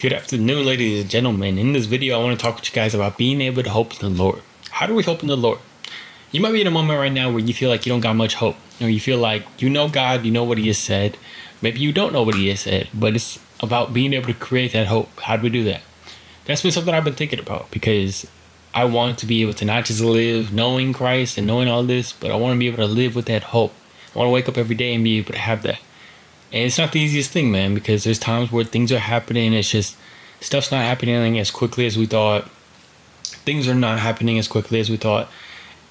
Good afternoon, ladies and gentlemen. In this video, I want to talk with you guys about being able to hope in the Lord. How do we hope in the Lord? You might be in a moment right now where you feel like you don't got much hope. Or you feel like you know God, you know what He has said. Maybe you don't know what He has said, but it's about being able to create that hope. How do we do that? That's been something I've been thinking about because I want to be able to not just live knowing Christ and knowing all this, but I want to be able to live with that hope. I want to wake up every day and be able to have that. And it's not the easiest thing, man, because there's times where things are happening. It's just stuff's not happening as quickly as we thought. Things are not happening as quickly as we thought.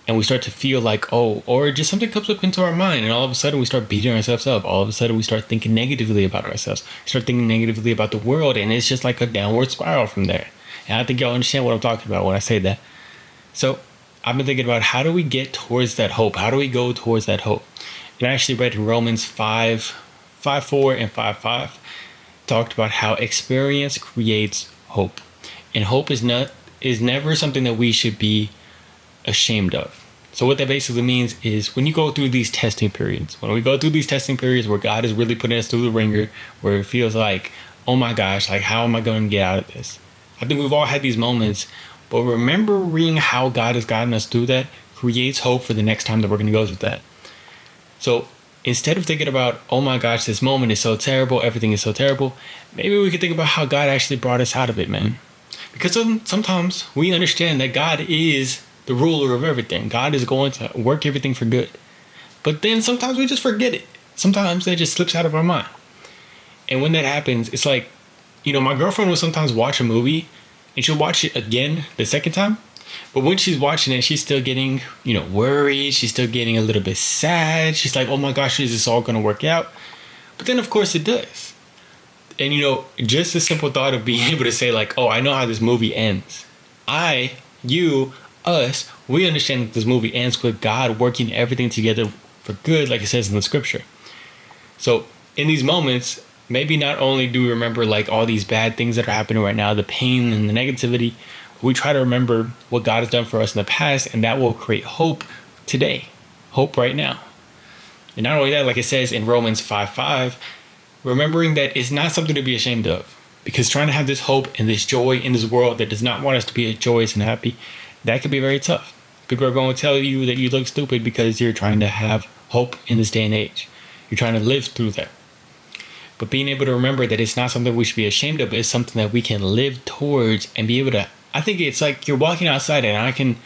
And we start to feel like, oh, or just something comes up into our mind. And all of a sudden we start beating ourselves up. All of a sudden we start thinking negatively about ourselves. We start thinking negatively about the world. And it's just like a downward spiral from there. And I think y'all understand what I'm talking about when I say that. So I've been thinking about how do we get towards that hope? How do we go towards that hope? And I actually read in Romans 5:4 and 5:5 talked about how experience creates hope, and hope is never something that we should be ashamed of. So what that basically means is when you go through these testing periods, when we go through these testing periods where God is really putting us through the ringer, where it feels like, oh my gosh, like how am I going to get out of this? I think we've all had these moments, but remembering how God has gotten us through that creates hope for the next time that we're going to go through that. So instead of thinking about, oh my gosh, this moment is so terrible, everything is so terrible, maybe we could think about how God actually brought us out of it, man. Because sometimes we understand that God is the ruler of everything. God is going to work everything for good. But then sometimes we just forget it. Sometimes that just slips out of our mind. And when that happens, it's like, my girlfriend will sometimes watch a movie and she'll watch it again the second time. But when she's watching it, she's still getting, worried. She's still getting a little bit sad. She's like, oh my gosh, is this all going to work out? But then, of course, it does. And, just the simple thought of being able to say, like, oh, I know how this movie ends. Us, we understand that this movie ends with God working everything together for good, like it says in the scripture. So in these moments, maybe not only do we remember, like, all these bad things that are happening right now, the pain and the negativity, we try to remember what God has done for us in the past, and that will create hope today, hope right now. And not only that, like it says in Romans 5:5, remembering that it's not something to be ashamed of, because trying to have this hope and this joy in this world that does not want us to be joyous and happy, that could be very tough. People are going to tell you that you look stupid because you're trying to have hope in this day and age. You're trying to live through that. But being able to remember that it's not something we should be ashamed of, it's something that we can live towards and be able to. I think it's like you're walking outside and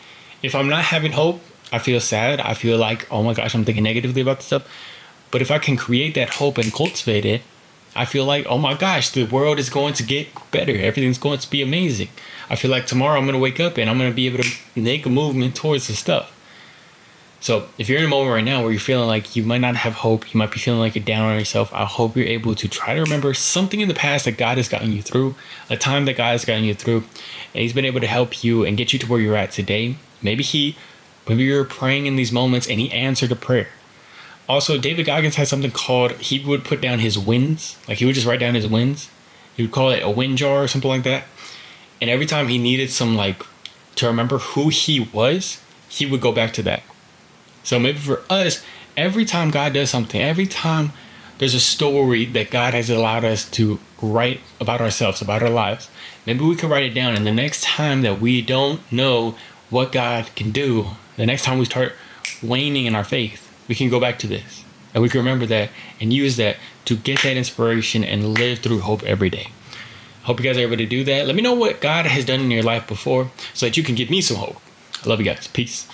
if I'm not having hope, I feel sad. I feel like, oh my gosh, I'm thinking negatively about this stuff. But if I can create that hope and cultivate it, I feel like, oh my gosh, the world is going to get better. Everything's going to be amazing. I feel like tomorrow I'm going to wake up and I'm going to be able to make a movement towards the stuff. So if you're in a moment right now where you're feeling like you might not have hope, you might be feeling like you're down on yourself, I hope you're able to try to remember something in the past that God has gotten you through, a time that God has gotten you through, and He's been able to help you and get you to where you're at today. Maybe you're praying in these moments and He answered a prayer. Also, David Goggins has something called, he would put down his wins. Like he would just write down his wins. He would call it a win jar or something like that. And every time he needed to remember who he was, he would go back to that. So maybe for us, every time God does something, every time there's a story that God has allowed us to write about ourselves, about our lives, maybe we can write it down. And the next time that we don't know what God can do, the next time we start waning in our faith, we can go back to this. And we can remember that and use that to get that inspiration and live through hope every day. Hope you guys are able to do that. Let me know what God has done in your life before so that you can give me some hope. I love you guys. Peace.